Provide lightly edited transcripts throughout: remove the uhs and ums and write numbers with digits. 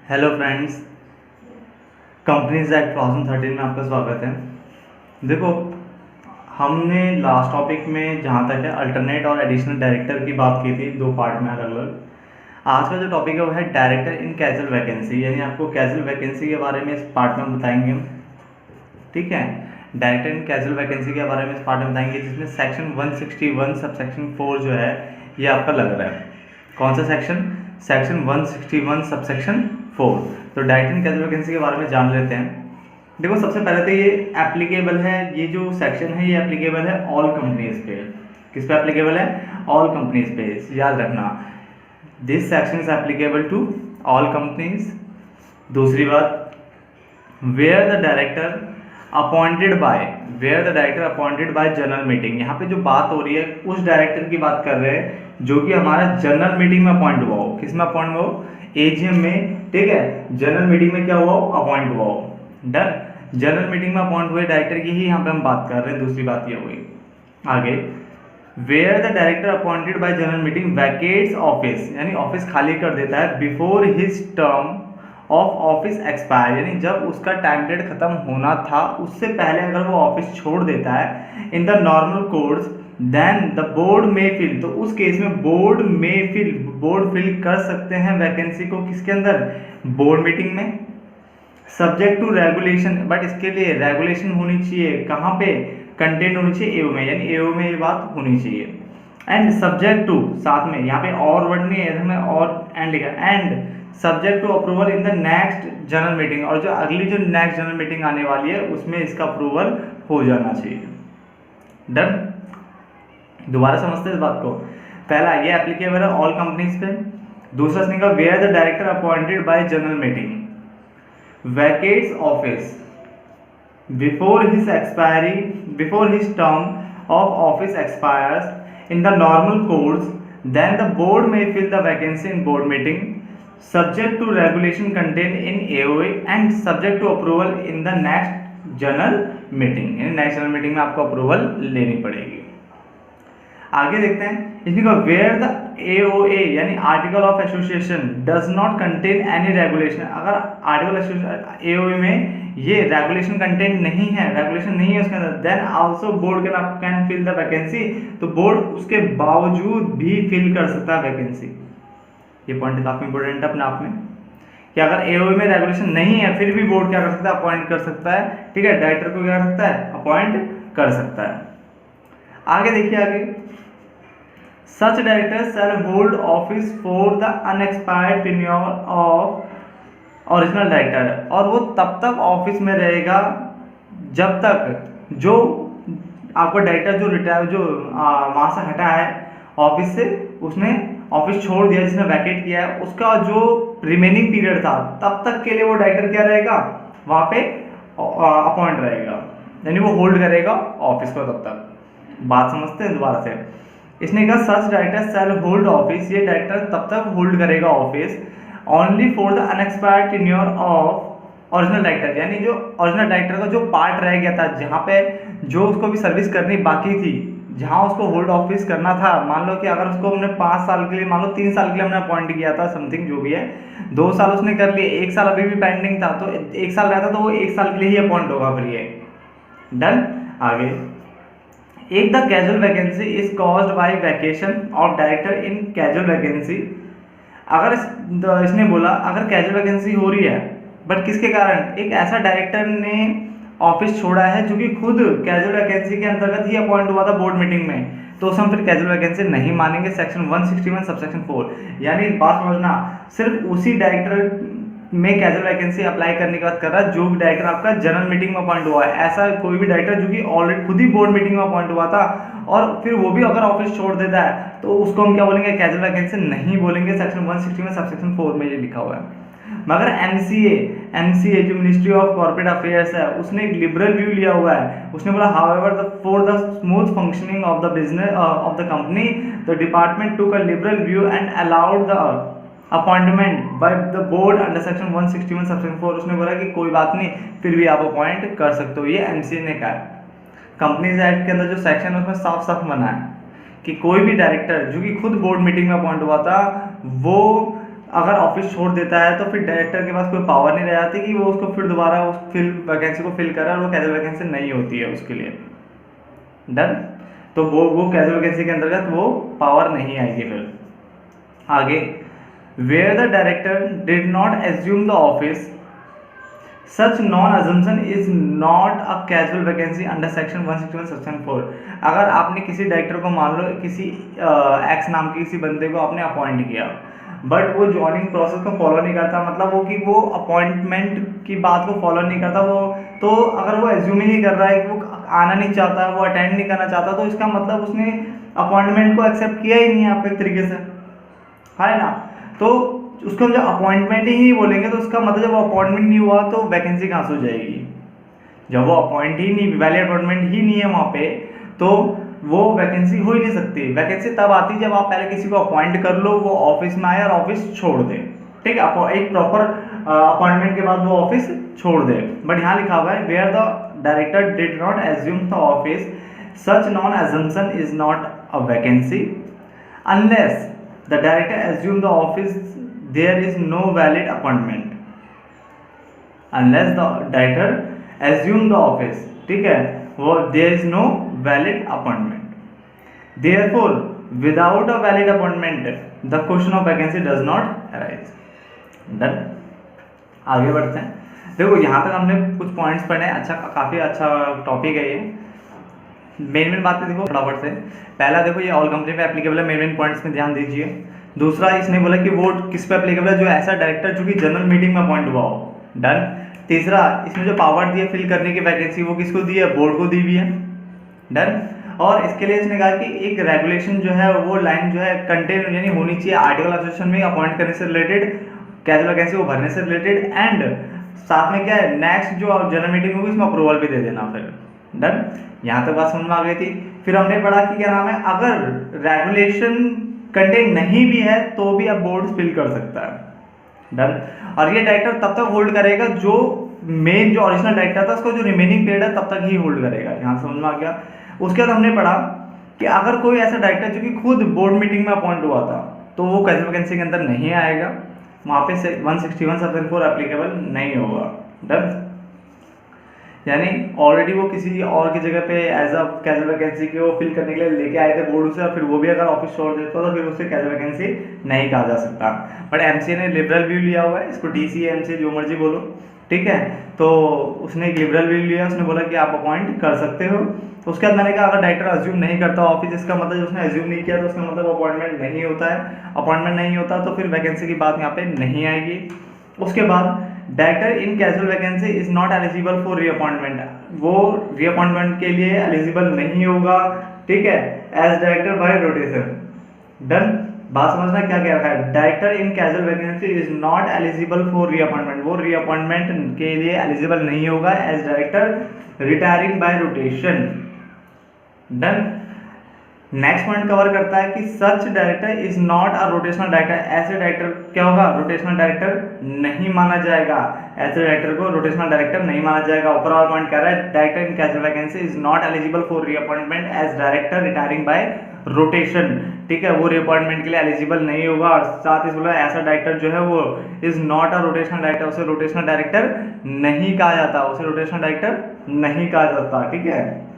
Hello friends, companies act 2013 में आपका स्वागत है। देखो, हमने लास्ट टॉपिक में जहाँ तक है अल्टरनेट और एडिशनल डायरेक्टर की बात की थी, दो पार्ट में अलग अलग। आज का जो टॉपिक है वो है डायरेक्टर इन कैजुअल वैकेंसी, यानी आपको कैजुअल वैकेंसी के बारे में इस पार्ट में बताएंगे हम। ठीक है, डायरेक्टर इन कैजुअल वैकेंसी के बारे में इस पार्ट में बताएंगे, जिसमें सेक्शन 161 सब सेक्शन 4 जो है ये आपका लग रहा है। कौन सा सेक्शन? Section 161 sub section 4। तो डायरेक्टर इन कैजुअल वैकेंसी के बारे में जान लेते हैं। देखो, सबसे पहले तो ये एप्लीकेबल है, ये जो सेक्शन है ये एप्लीकेबल है ऑल कंपनीज पे। किस पे एप्लीकेबल है? ऑल कंपनीज पे, याद रखना। This section is applicable to all companies. दूसरी बात, where the director appointed by general meeting. यहाँ पे जो बात हो रही है उस डायरेक्टर की बात कर रहे हैं जो कि हमारा जनरल मीटिंग में अपॉइंट हुआ हो। किस में अपॉइंट हुआ हो? एजीएम में। ठीक है, जनरल मीटिंग में क्या हुआ हो? अपॉइंट हुआ हो। डन। जनरल मीटिंग में अपॉइंट हुए डायरेक्टर की ही यहाँ पे हम बात कर रहे हैं। दूसरी बात ये हुई। आगे, where the director appointed by general meeting vacates office, यानी ऑफिस खाली कर देता है before his term of office expire, यानी जब उसका टाइम पीरियड खत्म होना था उससे पहले अगर वो ऑफिस छोड़ देता है in the normal course, then the board में फिल, तो उस केस में बोर्ड फिल कर सकते हैं वैकेंसी को। किसके अंदर? बोर्ड मीटिंग में, सब्जेक्ट टू रेगुलेशन। बट इसके लिए रेगुलेशन होनी चाहिए। कहाँ पे? कंटेंट होनी चाहिए एओ में, यानी एओ में ये बात होनी चाहिए। एंड सब्जेक्ट टू, साथ में यहाँ पे और वर्ड नहीं है, हमने और एंड लिखा, and subject to approval in the next general meeting, और जो अगली जो नेक्स्ट जनरल मीटिंग आने वाली है उसमें इसका अप्रूवल हो जाना चाहिए। डन। दोबारा समझते हैं इस बात को। पहला, ये एप्लीकेबल है ऑल कंपनीज पे। दूसरा इसने कहा where the director appointed by general meeting vacates office before his term of office expires in the normal course, then the board may fill the vacancy in board meeting subject to regulation contained in AOA and subject to approval in the next general meeting। In next general meeting में आपको approval लेनी पड़ेगी। आगे देखते हैं, इसमें कहा where the AOA यानी article of association does not contain any regulation, अगर आर्टिकल AOA में ये रेगुलेशन कंटेंट नहीं है, रेगुलेशन नहीं है उसके अंदर, then also board can fill the vacancy, तो बोर्ड उसके बावजूद भी फिल कर सकता है वैकेंसी। ये पॉइंट काफी इंपॉर्टेंट है अपने आप में कि अगर AOA में रेगुलेशन नहीं है फिर भी बोर्ड क्या कर सकता है? अपॉइंट कर सकता है। ठीक है, डायरेक्टर को क्या कर सकता है? अपॉइंट कर सकता है। आगे देखिए, आगे, सच director shall hold office for the unexpired tenure of original director, और वो तब तक ऑफिस में रहेगा जब तक जो आपका डायरेक्टर जो रिटायर वहाँ से हटा है ऑफिस से, उसने ऑफिस छोड़ दिया, जिसने वैकेट किया है, उसका जो रिमेनिंग पीरियड था तब तक के लिए वो डायरेक्टर क्या रहेगा? वहाँ पे अपॉइंट रहेगा, यानी वो होल्ड करेगा ऑफिस को तब तक। बात समझते हैं दोबारा से? इसने कहा सच डायरेक्टर शैल होल्ड ऑफिस, ये डायरेक्टर तब तक होल्ड करेगा office only for the unexpired tenure of original director, यानी जो ओरिजिनल डायरेक्टर का जो पार्ट रह गया था, जहाँ पे जो उसको भी सर्विस करनी बाकी थी, जहाँ उसको होल्ड ऑफिस करना था। मान लो कि अगर उसको हमने 5 साल के लिए, मान लो 3 साल के लिए हमने अपॉइंट किया था, समथिंग जो भी है, 2 साल उसने कर लिए, 1 साल अभी भी पेंडिंग था, तो 1 साल रहता तो वो 1 साल के लिए ही अपॉइंट होगा फिर ये। डन। आगे, एक the casual vacancy is caused by vacation of director in casual vacancy, अगर इसने बोला अगर कैजुअल वैकेंसी हो रही है बट किसके कारण? एक ऐसा डायरेक्टर ने ऑफिस छोड़ा है जो कि खुद कैजुअल वैकेंसी के अंतर्गत ही अपॉइंट हुआ था बोर्ड मीटिंग में, तो उसे हम फिर कैजुअल वैकेंसी नहीं मानेंगे। सेक्शन 161 सबसेक्शन 4, यानी बात समझना, सिर्फ उसी डायरेक्टर में कैजुअल वैकेंसी अप्लाई करने की बात कर रहा है जो डायरेक्टर आपका जनरल मीटिंग में अपॉइंट हुआ है। ऐसा कोई भी डायरेक्टर जो कि ऑलरेडी खुद ही बोर्ड मीटिंग में अपॉइंट हुआ था और फिर वो भी अगर ऑफिस छोड़ देता है तो उसको हम क्या बोलेंगे? कैजुअल वैकेंसी नहीं बोलेंगे। सेक्शन 160 में सबसेक्शन 4 में ये लिखा हुआ है। मगर एमसीए जो मिनिस्ट्री ऑफ कॉर्पोरेट अफेयर्स है, उसने एक लिबरल व्यू लिया हुआ है। उसने बोला however for the smooth functioning of the business of the company the department took a liberal view and allowed the appointment by the board under section 161 subsection 4। उसने बोला कि कोई बात नहीं, फिर भी आप अपॉइंट कर सकते हो। ये एमसीए ने कहा है। कंपनीज एक्ट के अंदर जो सेक्शन है उसमें साफ साफ मना है कि कोई भी डायरेक्टर जो कि खुद बोर्ड मीटिंग में अपॉइंट हुआ था वो अगर ऑफिस छोड़ देता है तो फिर डायरेक्टर के पास कोई पावर नहीं रह जाती कि वो उसको फिर दोबारा उस फिल वैकेंसी को फिल करे, और वो कैजुअल वैकेंसी नहीं होती है उसके लिए। डन। तो वो कैजुअल वैकेंसी के अंतर्गत वो पावर नहीं आएगी। फिर आगे, where the director did not assume the office, such non assumption is not a casual vacancy under section 161 section 4। अगर आपने किसी डायरेक्टर को, मान लो किसी एक्स नाम के किसी बंदे को आपने अपॉइंट किया, बट वो ज्वाइनिंग प्रोसेस को फॉलो नहीं करता, मतलब वो कि वो अपॉइंटमेंट की बात को फॉलो नहीं करता, वो तो अगर वो एज्यूम ही नहीं कर रहा है कि वो आना नहीं चाहता, वो अटेंड नहीं करना चाहता, तो इसका मतलब उसने अपॉइंटमेंट को एक्सेप्ट किया ही नहीं है आपको एक तरीके से, है ना। तो उसको हम जब अपॉइंटमेंट ही नहीं बोलेंगे तो उसका मतलब जब वो अपॉइंटमेंट नहीं हुआ तो वैकेंसी कहाँ से हो जाएगी। जब वो अपॉइंट ही नहीं, वैलिड अपॉइंटमेंट ही नहीं है वहाँ पे, तो वो वैकेंसी हो ही नहीं सकती। वैकेंसी तब आती जब आप पहले किसी को अपॉइंट कर लो, वो ऑफिस में आए और ऑफिस छोड़ दे, ठीक है, एक प्रॉपर अपॉइंटमेंट के बाद वो ऑफिस छोड़ दे। बट यहाँ लिखा हुआ है where the director did not assume the office, such non assumption is not a vacancy unless the director assume the office there is no valid appointment, unless the director assume the office, ठीक है, वो there is no valid appointment, therefore without a valid appointment the question of vacancy does not arise. Done. आगे बढ़ते हैं। देखो यहाँ तक हमने कुछ पॉइंट्स पढ़े, अच्छा काफ़ी अच्छा टॉपिक है ये। मेन बातें देखो फटाफट से। पहला देखो ये ऑल कंपनी पे एप्लीकेबल है, मेन पॉइंट्स में ध्यान दीजिए। दूसरा इसने बोला कि वो किस पे एप्लीकेबल है, जो ऐसा डायरेक्टर जो कि जनरल मीटिंग में अपॉइंट हुआ हो। डन। तीसरा इसमें जो पावर दी है फिल करने की वैकेंसी वो किसको दी है, बोर्ड को दी हुई है। डन। और इसके लिए इसने कहा कि एक रेगुलेशन जो है वो लाइन जो है कंटेन यानी होनी चाहिए आर्टिकल एसोसिएशन में अपॉइंट करने से रिलेटेड, कैजुअल वैकेंसी को भरने से रिलेटेड, एंड साथ में क्या है नेक्स्ट जो जनरल मीटिंग होगी उसमें अप्रूवल भी दे देना। फिर डन। यहाँ तक बात समझ में आ गई थी। फिर हमने पढ़ा कि क्या नाम है, अगर रेगुलेशन कंटेन नहीं भी है तो भी अब बोर्ड फिल कर सकता है। डन। और ये डायरेक्टर तब तक होल्ड करेगा जो मेन जो ओरिजिनल डायरेक्टर था उसको जो रिमेनिंग पीरियड है तब तक ही होल्ड करेगा। यहाँ समझ में आ गया। उसके बाद हमने पढ़ा कि अगर कोई ऐसा डायरेक्टर जो कि खुद बोर्ड मीटिंग में अपॉइंट हुआ था तो वो कैजुअल वैकेंसी के अंदर नहीं आएगा, वहाँ पे 161 सेक्शन 4 एप्लीकेबल नहीं होगा। डन। यानी ऑलरेडी वो किसी और की जगह पे एज अ कैजुअल वैकेंसी को फिल करने के लिए लेके आए थे बोर्ड से, और फिर वो भी अगर ऑफिस छोड़ देता तो फिर उससे कैजुअल वैकेंसी नहीं कहा जा सकता। बट एमसीए ने लिबरल व्यू लिया हुआ है, इसको डीसीए एमसीए जो मर्जी बोलो, ठीक है। तो उसने एक लिबरल व्यू लिया, उसने बोला कि आप अपॉइंट कर सकते हो। तो उसके बाद मैंने कहा अगर डायरेक्टर अज्यूम नहीं करता ऑफिस, इसका मतलब उसने अज्यूम नहीं किया तो उसका मतलब अपॉइंटमेंट नहीं होता है। अपॉइंटमेंट नहीं होता तो फिर वैकेंसी की बात यहाँ पे नहीं आएगी। उसके बाद director in casual vacancy is not eligible for reappointment, वो रीअपॉइंटमेंट के लिए एलिजिबल नहीं होगा, ठीक है, as director by rotation. Done. बात समझना क्या क्या रखा है, director in casual vacancy is not eligible for reappointment, वो रीअपॉइंटमेंट के लिए एलिजिबल नहीं होगा as director retiring by rotation. Done. Next point cover करता है कि such director is not a rotational director, ऐसे डायरेक्टर क्या होगा, रोटेशनल डायरेक्टर नहीं माना जाएगा, ऐसे डायरेक्टर को रोटेशनल डायरेक्टर नहीं माना जाएगा। ऊपर वाला पॉइंट कह रहा है director in casual vacancy is not eligible for reappointment as director retiring by rotation, ठीक है, वो रीअपॉइंटमेंट के लिए एलिजिबल नहीं होगा। और साथ ही बोला ऐसा डायरेक्टर जो है वो is not a rotational director, उसे रोटेशनल डायरेक्टर नहीं कहा जाता, उसे रोटेशनल डायरेक्टर नहीं कहा जाता, ठीक है।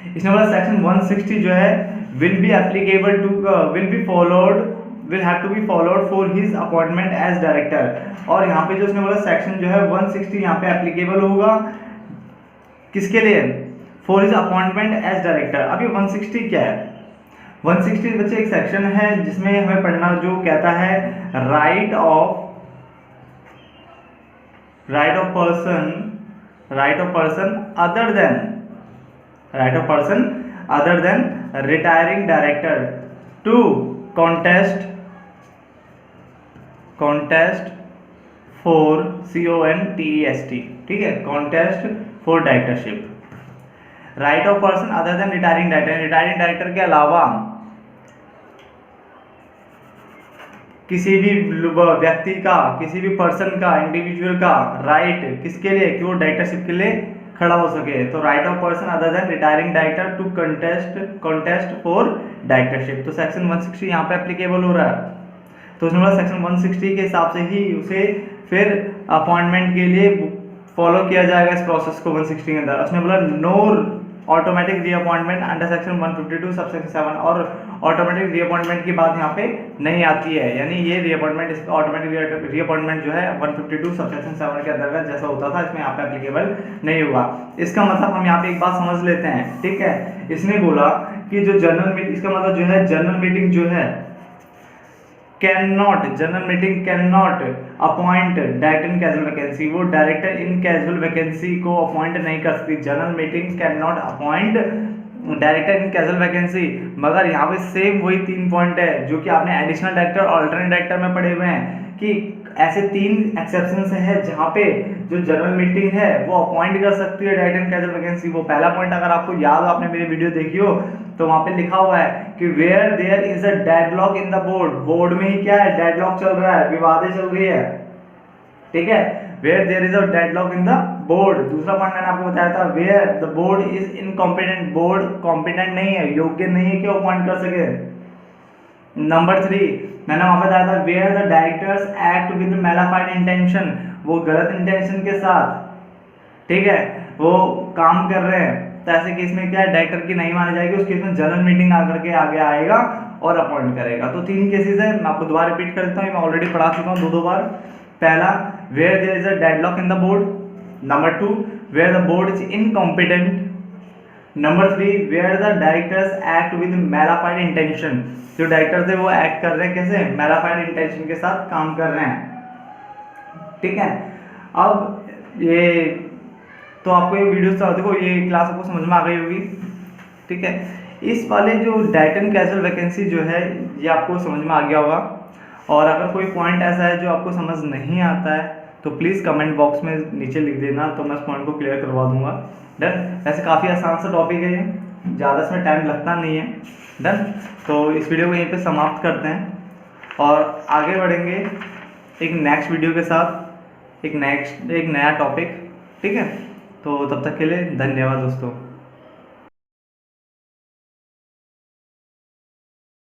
इसने बोला सेक्शन 160 जो है will be applicable to will have to be followed for his appointment as director. और यहाँ पे जो उसने बोला सेक्शन जो है 160 यहाँ पे एप्लीकेबल होगा किसके लिए, for his appointment as director. अभी 160 क्या है, 160 बच्चे एक सेक्शन है जिसमें हमें पढ़ना जो कहता है right of person other than retiring director to contest for CONTEST, ठीक है, contest for directorship. Right of person other than retiring director के अलावा किसी भी व्यक्ति का, किसी भी पर्सन का, इंडिविजुअल का राइट किसके लिए, कि वो डायरेक्टरशिप के लिए खड़ा हो सके। तो right of person other than retiring director to contest for directorship. तो सेक्शन 160 यहाँ पे एप्लीकेबल हो रहा है। तो उसने बोला सेक्शन 160 के हिसाब से ही उसे फिर अपॉइंटमेंट के लिए फॉलो किया जाएगा इस प्रोसेस को 160 के अंदर। उसने बोला no automatic reappointment under section 152 subsection 7, और ऑटोमेटिक रीअपॉइंटमेंट की बात यहाँ पे नहीं आती है, यानी ये रीअपॉइंटमेंट, इस ऑटोमेटिक रीअपॉइंटमेंट जो है 152 सबसेक्शन 7 के अंतर्गत जैसा होता था इसमें यहाँ पे एप्लीकेबल नहीं हुआ। इसका मतलब हम यहाँ पे एक बात समझ लेते हैं, ठीक है। इसने बोला कि जो जनरल मीटिंग, इसका मतलब जो है जनरल मीटिंग जो है general meeting can not appoint director in casual vacancy, वो डायरेक्टर इन कैजुअल वैकेंसी को अपॉइंट नहीं कर सकती। General meeting can not appoint director in casual vacancy. मगर यहाँ पे सेम वही 3 पॉइंट है जो कि आपने एडिशनल डायरेक्टर और अल्टरनेट डायरेक्टर में पढ़े हुए हैं कि ऐसे 3 एक्सेप्शंस हैं जहाँ पे जो जनरल मीटिंग है वो अपॉइंट कर सकती है डायरेक्टर इन कैजुअल वैकेंसी। वो पहला पॉइंट अगर आपको याद हो, आपने मेरी वीडियो देखी हो, तो वहाँ पे लिखा हुआ है कि where there is a deadlock in the board, board में ही क्या है, डेडलॉक चल रहा है, विवादें चल रही है, ठीक है। Where there is a deadlock in the board. दूसरा पॉइंट मैंने आपको बताया था where the board is incompetent, board competent नहीं है, योग्य नहीं है कि अपॉइंट कर सके। नंबर 3 मैंने वहां पे बताया था where the directors act with malafide intention, वो गलत इंटेंशन के साथ, ठीक है, वो काम कर रहे हैं, तो ऐसे केस में क्या है, डायरेक्टर की नहीं मानी जाएगी, उस केस में जनरल मीटिंग आकर के आगे आएगा और अपॉइंट करेगा। तो 3 केसेस है, मैं आपको दोबारा रिपीट कर देता हूँ, मैं ऑलरेडी पढ़ा चुका हूँ 2 बार। पहला where there is a deadlock in the board, number 2 where the board is incompetent, number 3 where the directors act with malafide intention, जो डायरेक्टर्स है वो एक्ट कर रहे हैं कैसे, मैलाफाइड इंटेंशन के साथ काम कर रहे हैं, ठीक है। अब ये तो आपको ये वीडियो देखो, ये क्लास आपको समझ में आ गई होगी, ठीक है। इस वाले जो डायरेक्टर कैजुअल वैकेंसी जो है ये आपको समझ में आ गया होगा, और अगर कोई पॉइंट ऐसा है जो आपको समझ नहीं आता है तो प्लीज़ कमेंट बॉक्स में नीचे लिख देना, तो मैं उस पॉइंट को क्लियर करवा दूंगा। डन। वैसे काफ़ी आसान सा टॉपिक है ये, ज़्यादा इसमें टाइम लगता नहीं है। डन। तो इस वीडियो को यहीं पे समाप्त करते हैं और आगे बढ़ेंगे एक नेक्स्ट वीडियो के साथ, एक नया टॉपिक, ठीक है। तो तब तक के लिए धन्यवाद दोस्तों।